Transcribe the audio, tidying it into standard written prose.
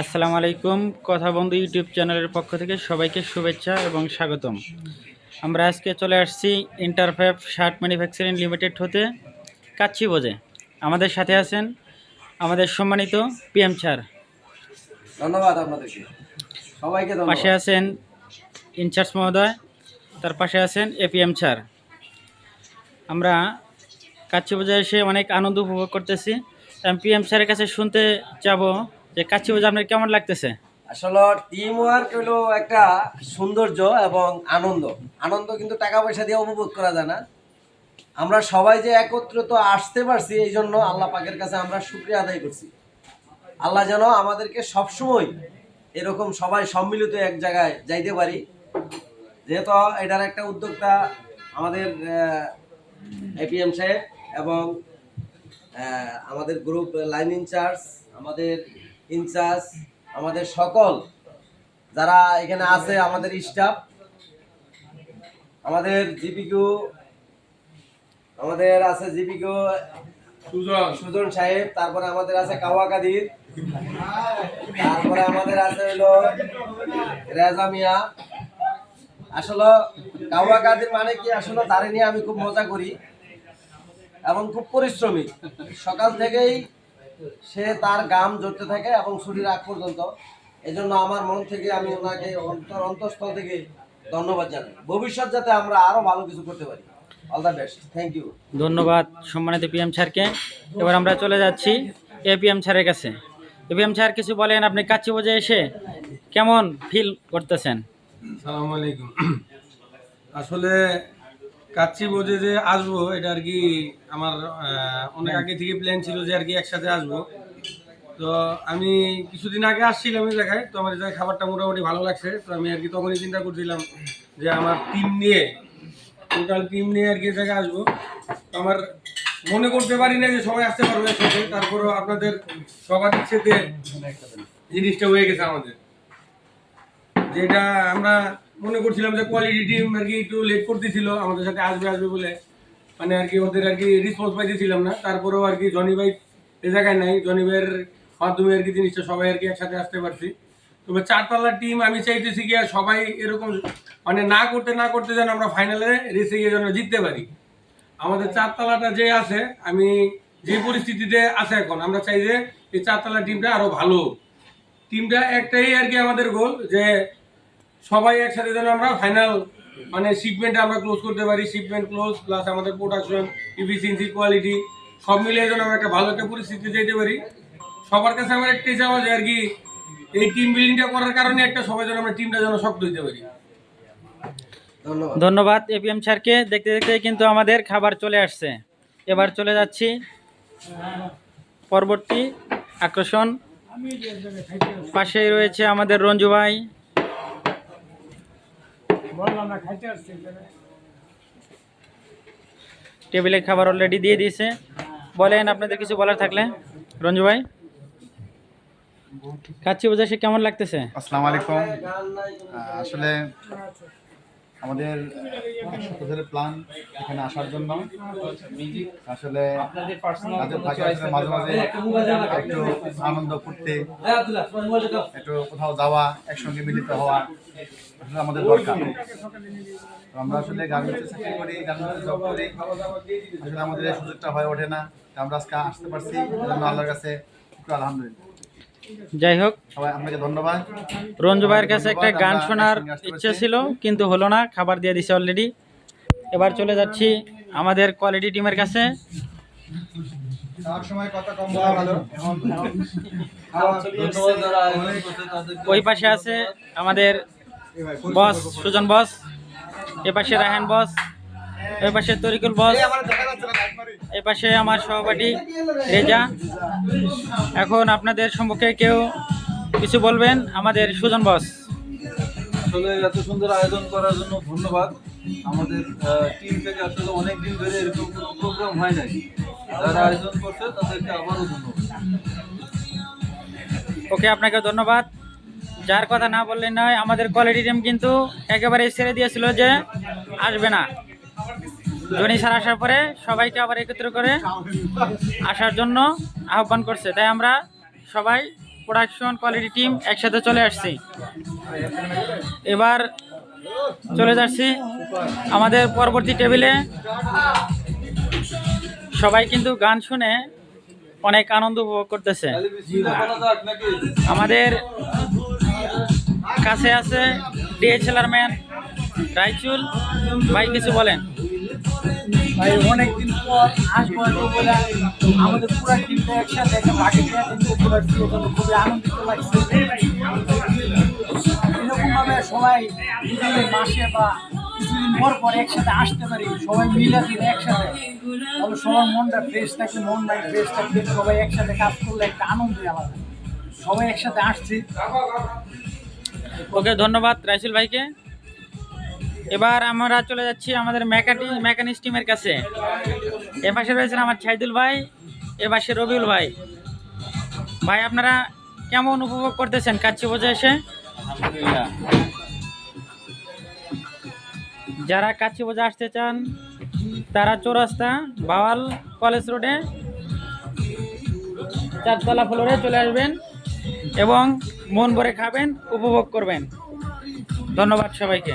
আসসালামু আলাইকুম। কথা বন্ধু ইউটিউব চ্যানেলের পক্ষ থেকে সবাইকে শুভেচ্ছা এবং স্বাগতম। আমরা আজকে চলে আসছি ইন্টারফ্যাব শার্ট ম্যানুফ্যাকচারিং লিমিটেড হতে কাচ্চি বোঝে। আমাদের সাথে আছেন আমাদের সম্মানিত পিএম স্যার। ধন্যবাদ আপনাদেরকে সবাইকে পাশে ধন্যবাদ। আছেন ইনচার্জ মহোদয়, তার পাশে আছেন এপিএম স্যার। আমরা কাচ্চি বোঝে এসে অনেক আনন্দ উপভোগ করতেছি। পিএম স্যারের কাছে শুনতে যাব যে কাচ্চি বোঝে আপনার কেমন লাগতেছে। আসলে টিম ওয়ার্ক হলো একটা সৌন্দর্য এবং আনন্দ। আনন্দ কিন্তু টাকা পয়সা দিয়ে উপভোগ করা যায় না। আমরা সবাই যে একত্রিত আসতে পারছি এই জন্য আল্লাহ পাকের কাছে আমরা শুকরিয়া আদায় করছি। আল্লাহ যেন আমাদেরকে সবসময় এরকম সবাই সম্মিলিত এক জায়গায় যাইতে পারি। যেহেতু এটার একটা উদ্যোক্তা আমাদের এপিএম সাহেব এবং আমাদের গ্রুপ লাইন ইনচার্জ, আমাদের ইনচার্জ, আমাদের সকল যারা এখানে আছে, আমাদের স্টাফ, আমাদের জিপিকিউ, আমাদের আছে জিপিকিউ সুজন সাহেব, তারপরে আমাদের আছে কাওয়া কাদির, তারপরে আমাদের আছে হলো রেজা মিয়া। আসলে কাওয়া কাদির মানে কি, আসলে তারে নিয়ে আমি খুব মজা করি এবং খুব পরিশ্রমী। সকাল থেকেই সে তার গাম ঝরতে থাকে এবং ছুটির আগ পর্যন্ত। এই জন্য আমার মন থেকে আমি ওনাকে অন্তঃস্থল থেকে ধন্যবাদ জানাই। ভবিষ্যৎ যাতে আমরা আরো ভালো কিছু করতে পারি। All the best, thank you. ধন্যবাদ সম্মানিত পিএম স্যারকে। এবার আমরা চলে যাচ্ছি এপিএম স্যারের কাছে। এপিএম স্যার কিছু বলেন, আপনি কাচ্চি বোঝে এসে কেমন ফিল করতেছেন? সালামু আলাইকুম। আসলে কাচ্চি বোঝে যে আসবো, এটা আর কি আমার অনেক আগে থেকে প্ল্যান ছিল যে আর কি একসাথে আসবো। তো আমি কিছুদিন আগে আসছিলাম এই জায়গায়, তো আমার এই জায়গায় খাবারটা মোটামুটি ভালো লাগছে। তো আমি আর কি তখনই চিন্তা করছিলাম যে আমার টোটাল টিম নিয়ে আর কি এই জায়গায় আসবো। তো আমার মনে করতে পারি না যে সবাই আসতে পারবে একসাথে, তারপরেও আপনাদের সবার ইচ্ছেতে জিনিসটা হয়ে গেছে আমাদের। যেটা আমরা মনে করছিলাম যে কোয়ালিটি টিম আর কি একটু লেট করতেছিল আমাদের সাথে আসবে আসবে বলে, মানে আর কি ওদের আর কি রেসপন্স পাইতেছিলাম না। তারপরেও আর কি জনি ভাই এ জায়গায় নাই, জনি ভাইয়ের মাধ্যমে আর কি জিনিসটা সবাই আর কি একসাথে আসতে পারছি। তবে চারতলার টিম আমি চাইতেছি কি সবাই এরকম মানে না করতে যেন আমরা ফাইনালে রেসে গিয়ে যেন জিততে পারি। আমাদের চারতলাটা যে আছে, আমি যে পরিস্থিতিতে আছে এখন, আমরা চাই যে এই চারতলা টিমটা আরো ভালো। টিমটা একটাই আর কি আমাদের গোল, যে সবাই একসাথে যেন আমরা ফাইনাল মানে শিপমেন্টে আমরা ক্লোজ করতে পারি। শিপমেন্ট ক্লোজ প্লাস আমাদের প্রোডাকশন, ইফিসিয়েন্সি, কোয়ালিটি সব মিলিয়ে যেন আমরা একটা ভালো একটা পরিস্থিতি যেতে পারি। সবার কাছে আমার একটাই চাওয়া যে আর কি এই টিম বিল্ডিংটা করার কারণে একটা সবাই যেন আমরা টিমটা যেন শক্ত হইতে পারি। ধন্যবাদ এপিএম স্যারকে। দেখতে দেখতে কিন্তু আমাদের খাবার চলে আসছে। এবার চলে যাচ্ছি পরবর্তী আকর্ষণ। পাশেই রয়েছে আমাদের রঞ্জু ভাই। টেবিলে খাবার অলরেডি দিয়ে দিয়েছে। বলেন আপনাদের কিছু বলার থাকলে। রঞ্জু ভাই, কাচ্চি বোঝা সে কেমন লাগতেছে? আসসালামু আলাইকুম। আসলে আমাদের এক সপ্তাহ ধরে প্ল্যান এখানে আসার জন্য। আসলে কাজের ফাঁকে আসলে মাঝে মাঝে একটু আনন্দ করতে, একটু কোথাও যাওয়া, একসঙ্গে মিলিত হওয়া আসলে আমাদের দরকার। তো আমরা আসলে গার্মেন্টসে চাকরি করি, গার্মেন্টসে জব করি, আসলে আমাদের এই সুযোগটা হয়ে ওঠে না। আমরা আজকে আসতে পারছি, এজন্য আল্লাহর কাছে আলহামদুলিল্লাহ। যাই হোক, সবাই আপনাকে ধন্যবাদ। রঞ্জু ভাইয়ের কাছে একটা গান শোনার ইচ্ছে ছিল, কিন্তু হলো না, খাবার দিয়ে দিছে অলরেডি। এবার চলে যাচ্ছি আমাদের কোয়ালিটি টিমের কাছে। ওই পাশে আছে আমাদের বস সুজন বস, এ পাশে রায়হান বস, ওই পাশে তরিকুল বস, এই পাশে আমার সহপাঠী রেজা। এখন আপনাদের সম্পর্কে কেউ কিছু বলবেন? আমাদের সুজন বস। আসলে এত সুন্দর আয়োজন করার জন্য ধন্যবাদ। আমাদের টিম থেকে আসলে অনেক দিন ধরে এরকম কোনো প্রোগ্রাম হয় নাই, যারা আয়োজন করছে তাদেরকে আবারও ধন্যবাদ। ওকে, আপনাকে ধন্যবাদ। যার কথা না বললেন নয়, আমাদের কোয়ালিটি টিম কিন্তু একেবারে ছেড়ে দিয়েছিল যে আসবে না। জনি স্যার আসার পরে সবাইকে আবার একত্র করে আসার জন্য আহ্বান করছে, তাই আমরা সবাই প্রোডাকশন কোয়ালিটি টিম একসাথে চলে আসছি। এবার চলে যাচ্ছি আমাদের পরবর্তী টেবিলে। সবাই কিন্তু গান শুনে অনেক আনন্দ উপভোগ করতেছে। তাহলে বিসমিল্লাহ বলা যাক নাকি? আমাদের কাছে আছে ডিএসএলআর ম্যান রাইচুল ভাই, কিছু বলেন। ভাই অনেকদিন পর আসবো একটু বলে আমাদের পুরো টিমটা একসাথে একটা পার্টি খুবই আনন্দিত লাগছে। এরকমভাবে সবাই যদি মাসে বা কিছুদিন পর পর একসাথে আসতে পারি, সবাই মিলে দিলে একসাথে, তাহলে সবার মনটা ফ্রেশ থাকে, মনটা ফ্রেশ থাকবে। সবাই একসাথে কাজ করলে একটা আনন্দই আলাদা। সবাই একসাথে আসছি। ওকে, ধন্যবাদ রাইসুল ভাইকে। এবার আমরা চলে যাচ্ছি আমাদের মেকানিক্স টিমের কাছে। এ পাশে রয়েছেন আমার ছাইদুল ভাই, এ পাশে রবিউল ভাই। ভাই, আপনারা কেমন উপভোগ করতেছেন কাচ্চি বোঝা এসে? যারা কাচ্চি বোঝা আসতে চান তারা চৌরাস্তা বাওয়াল কলেজ রোডে 4তলা ফ্লোরে চলে আসবেন এবং মন ভরে খাবেন, উপভোগ করবেন। ধন্যবাদ সবাইকে।